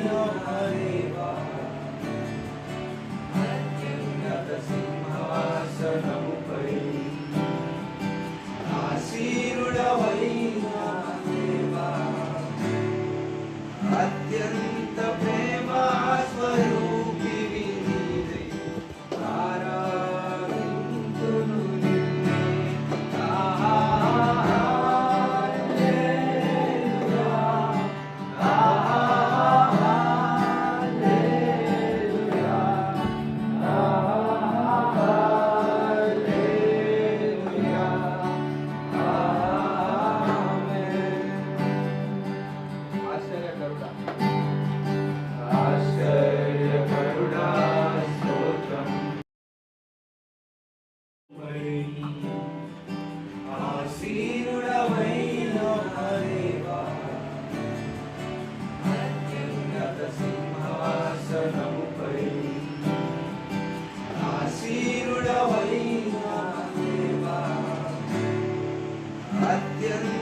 దేవా అత్యున్నత సింహాసనముపై ఆసీనుడవైన దేవా అత్యంత ప్రేమ స్వరూపివి నీవే ఆరాధింతును నిన్నే హల్లెలూయా హల్లెలూయా హల్లెలూయా ఆమేన్. ఆశ్చర్యకరుడా స్తోత్రం ఆసీనుడవైన దేవా అత్యున్నత సింహాసనముపై ఆసీనుడవైన దేవా అత్యంత